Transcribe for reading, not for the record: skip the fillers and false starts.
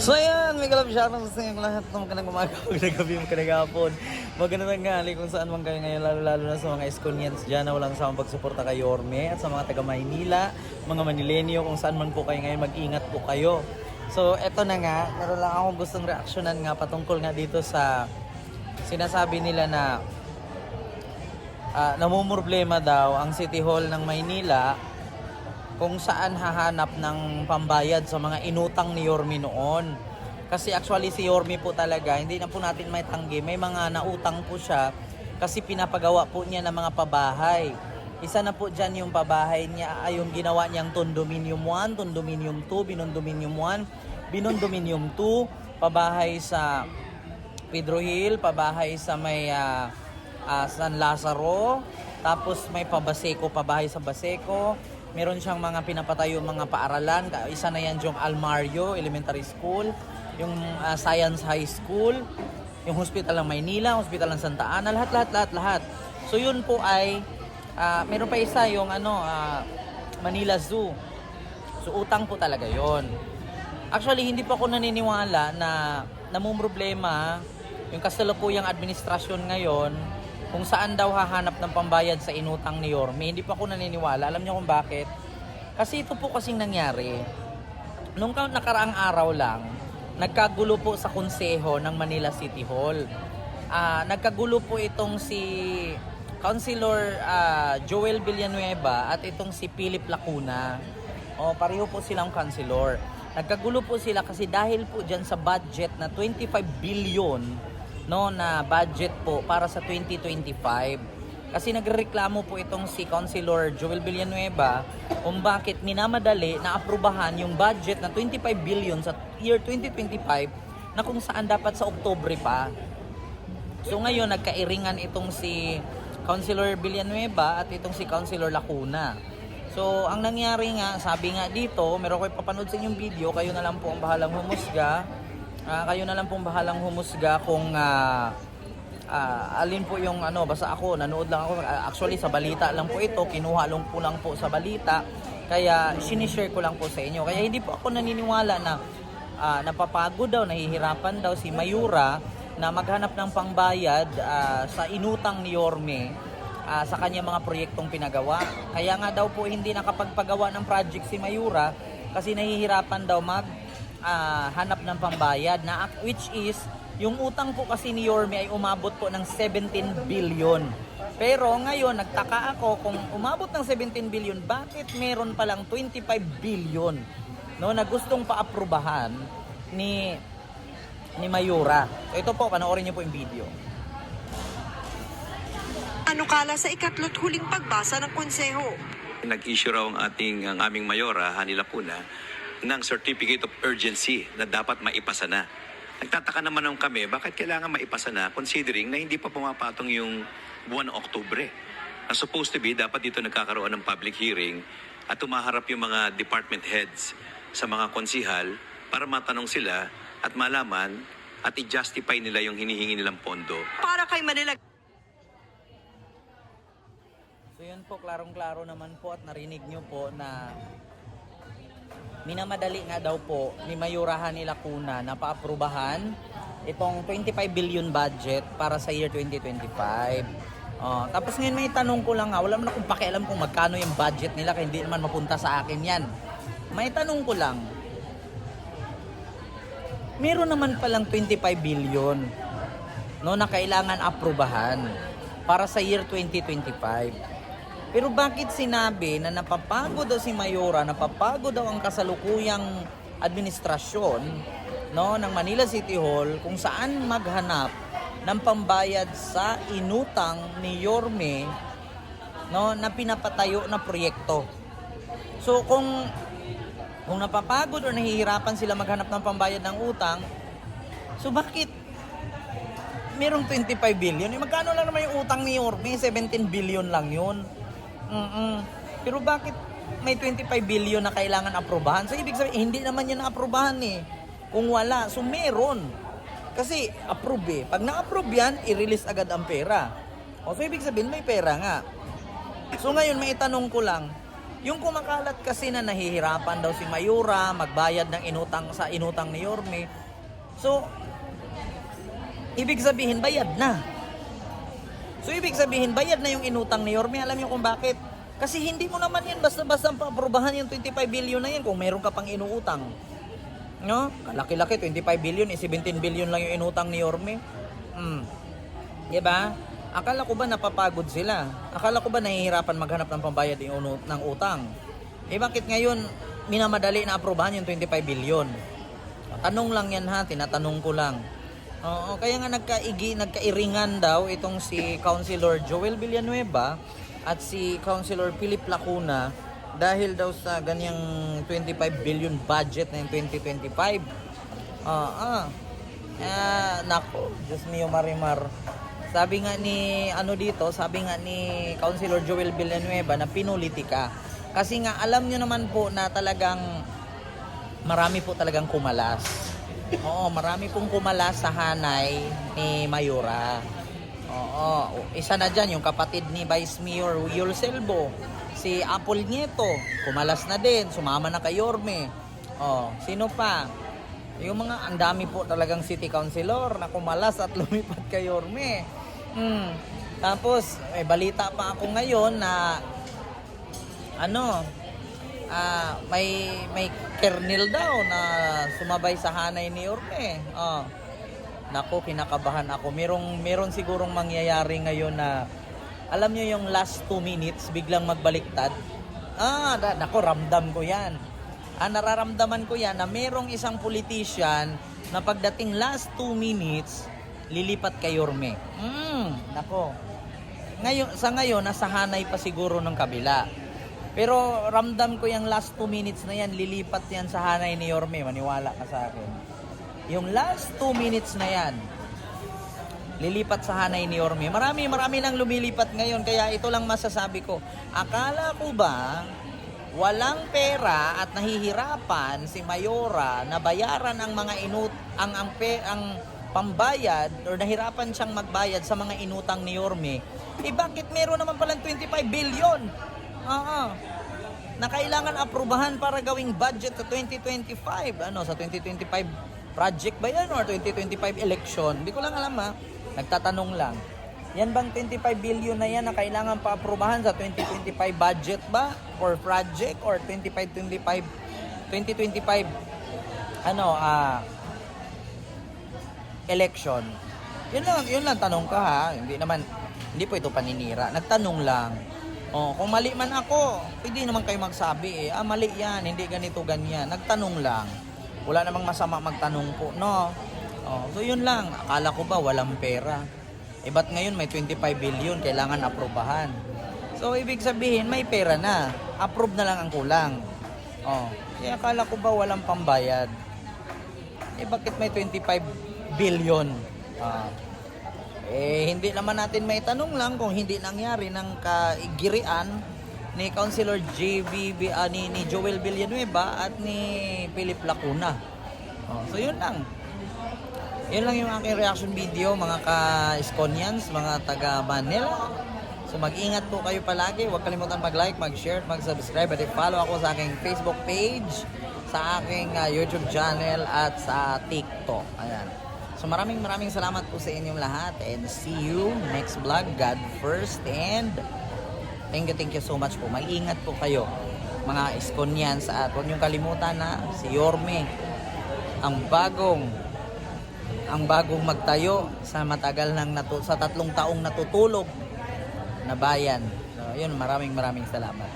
So ayan, may kalab shoutout sa inyo lahat ng magandang umaga, magandang gabi, magandang hapon. Magandang tanghali kung saan man kayo ngayon, lalo na sa mga Eskonians dyan na walang samang pagsuporta kay Yorme at sa mga taga Maynila, mga Manilenyo, kung saan man po kayo ngayon, mag-ingat po kayo. So eto na nga, meron lang akong gustong reaksyonan nga patungkol nga dito sa sinasabi nila na namumroblema daw ang City Hall ng Maynila kung saan hahanap ng pambayad sa mga inutang ni Yorme noon. Kasi actually si Yorme po talaga, hindi na po natin may tanggi. May mga nautang po siya kasi pinapagawa po niya ng mga pabahay. Isa na po dyan yung pabahay niya, ay yung ginawa niyang Condominium 1, Condominium 2, Binondominium 1, Binondominium 2, pabahay sa Pedro Hill, pabahay sa may San Lazaro, tapos may pabaseco, pabahay sa Baseco. Meron siyang mga pinapatayo mga paaralan. Isa na yan yung Almario Elementary School, yung Science High School, yung Hospital ng Maynila, Hospital ng Santa Ana, lahat. So yun po ay meron pa isa yung Manila Zoo. So utang po talaga yon. Actually, hindi pa ako naniniwala na namumroblema yung kasalukuyang administrasyon ngayon kung saan daw hahanap ng pambayad sa inutang ni Yorme. Hindi pa ako naniniwala. Alam niyo kung bakit? Kasi ito po kasing nangyari. Nung nakaraang araw lang, nagkagulo po sa konseho ng Manila City Hall. Nagkagulo po itong si Councilor Joel Villanueva at itong si Philip Lacuna. Pareho po silang councilor. Nagkagulo po sila kasi dahil po dyan sa budget na 25 billion na budget po para sa 2025. Kasi nagrereklamo po itong si Councilor Joel Villanueva kung bakit minamadali na aprubahan yung budget na 25 billion sa year 2025 na kung saan dapat sa Oktubre pa. So ngayon nagkairingan itong si Councilor Villanueva at itong si Councilor Lacuna. So ang nangyari nga, sabi nga dito, meron ko ipapanood sa inyong video, kayo na lang po ang bahalang humusga. Kayo na lang pong bahalang humusga kung alin po yung basta ako, nanood lang ako. Actually sa balita lang po ito, kinuha lang po sa balita. Kaya sinishare ko lang po sa inyo. Kaya hindi po ako naniniwala na napapagod daw, nahihirapan daw si Mayura na maghanap ng pangbayad sa inutang ni Yorme sa kanya mga proyektong pinagawa. Kaya nga daw po hindi nakapagpagawa ng project si Mayura kasi nahihirapan daw hanap ng pambayad na which is yung utang po kasi ni Yorme ay umabot po ng 17 billion. Pero ngayon nagtaka ako kung umabot ng 17 billion, bakit meron palang 25 billion na gustong paaprubahan ni Mayura. So ito po, panoorin niyo po yung video. Anukala sa ikatlot huling pagbasa ng konseho. Nag-issue raw ang aming Mayora, Hani Lacuna, ng Certificate of Urgency na dapat maipasa na. Nagtataka naman kami, bakit kailangan maipasa na considering na hindi pa pumapatong yung buwan ng Oktubre. Na supposed to be, dapat dito nagkakaroon ng public hearing at tumaharap yung mga department heads sa mga konsihal para matanong sila at malaman at i-justify nila yung hinihingi nilang pondo. Para kay Manila. So yun po, klarong-klaro naman po at narinig nyo po na minamadali nga daw po ni Mayura Hani Lacuna na paaprubahan itong 25 billion budget para sa year 2025. Tapos ngayon may tanong ko lang wala man akong pakialam kung magkano yung budget nila kaya hindi naman mapunta sa akin yan. May tanong ko lang, meron naman palang 25 billion na kailangan aprubahan para sa year 2025. Pero bakit sinabi na napapagod daw si Mayura, napapagod daw ang kasalukuyang administrasyon ng Manila City Hall kung saan maghanap ng pambayad sa inutang ni Yorme na pinapatayo na proyekto. So kung napapagod o nahihirapan sila maghanap ng pambayad ng utang, so bakit merong 25 billion? Magkano lang naman yung utang ni Yorme? 17 billion lang yun. Pero bakit may 25 billion na kailangan aprobahan? So ibig sabihin, hindi naman yan na-aprobahan Kung wala, so meron. Kasi approve Pag na-approve yan, i-release agad ang pera. So ibig sabihin, may pera nga. So ngayon, may itanong ko lang, Yung kumakalat kasi na nahihirapan daw si Mayura magbayad ng inutang ni Yorme. So, ibig sabihin bayad na. So, ibig sabihin bayad na yung inutang ni Yorme. Alam niyo kung bakit? Kasi hindi mo naman yan basta-basta paaprubahan yung 25 billion na yan kung meron ka pang inuutang. No? Kalaki-laki, 25 billion, 17 billion lang yung inutang ni Yorme. Diba? Akala ko ba napapagod sila? Akala ko ba nahihirapan maghanap ng pambayad ng utang? Bakit ngayon minamadali na aprobahan yung 25 billion? Tanong lang yan ha, tinatanong ko lang. Oo, kaya nga nagkairingan daw itong si Councilor Joel Villanueva at si Councilor Philip Lacuna dahil daw sa ganyang 25 billion budget na yung 2025. Nako, Diyos mio Marimar. Sabi nga ni Councilor Joel Villanueva na pinulitika. Kasi nga alam nyo naman po na talagang marami po talagang kumalas. Oo, marami pong kumalas sa hanay ni Mayura. Oo, isa na dyan yung kapatid ni Vice Mayor Yul Selbo, si Apple Nieto, kumalas na din, sumama na kay Yorme. Sino pa? Yung mga, ang dami po talagang city councilor na kumalas at lumipat kay Yorme. Tapos, balita pa ako ngayon na may kernel daw na sumabay sa hanay ni Yorme. Nako, kinakabahan ako. Meron sigurong mangyayari ngayon na alam nyo yung last 2 minutes biglang magbaliktad. Nako, ramdam ko yan. Nararamdaman ko yan na merong isang politician na pagdating last 2 minutes lilipat kay Yorme. Nako. Ngayon, nasa hanay pa siguro ng kabila. Pero ramdam ko yung last 2 minutes na yan, lilipat yan sa hanay ni Yorme. Maniwala ka sa akin. Yung last 2 minutes na yan, lilipat sa hanay ni Yorme. Marami nang lumilipat ngayon. Kaya ito lang masasabi ko. Akala ko ba walang pera at nahihirapan si Mayura na bayaran ang mga ang pambayad or nahirapan siyang magbayad sa mga inutang ni Yorme? Bakit meron naman palang 25 billion? Na kailangan aprubahan para gawing budget sa 2025. Sa 2025 project ba yan or 2025 election? Hindi ko lang alam Nagtatanong lang. Yan bang 25 billion na yan na kailangan pa aprubahan sa 2025 budget ba? Or project? Or 2025 election? Yun lang tanong ka ha. Hindi po ito paninira. Nagtanong lang. Kung mali man ako, pwede naman kayo magsabi mali yan, hindi ganito, ganyan. Nagtanong lang. Wala namang masama magtanong po, no? So yun lang. Akala ko ba walang pera? Ba't ngayon may 25 billion, kailangan aprobahan? So ibig sabihin, may pera na. Approve na lang ang kulang. Kaya akala ko ba walang pambayad? Bakit may 25 billion? Hindi naman natin may tanong lang kung hindi nangyari ng kaigirian ni Councilor ni Joel Villanueva at ni Philip Lacuna. So yun lang. Yun lang yung aking reaction video mga ka-Iskonians, mga taga Manila. So mag-ingat po kayo palagi. Huwag kalimutan mag-like, mag-share, mag-subscribe at i-follow ako sa aking Facebook page, sa aking YouTube channel at sa TikTok. Ayan. So maraming salamat po sa inyong lahat and see you next vlog. God first and thank you so much po. Mag-ingat po kayo mga Iskonians at huwag niyong kalimutan na si Yorme ang bagong magtayo sa matagal sa 3 taong natutulog na bayan. So yun, maraming salamat.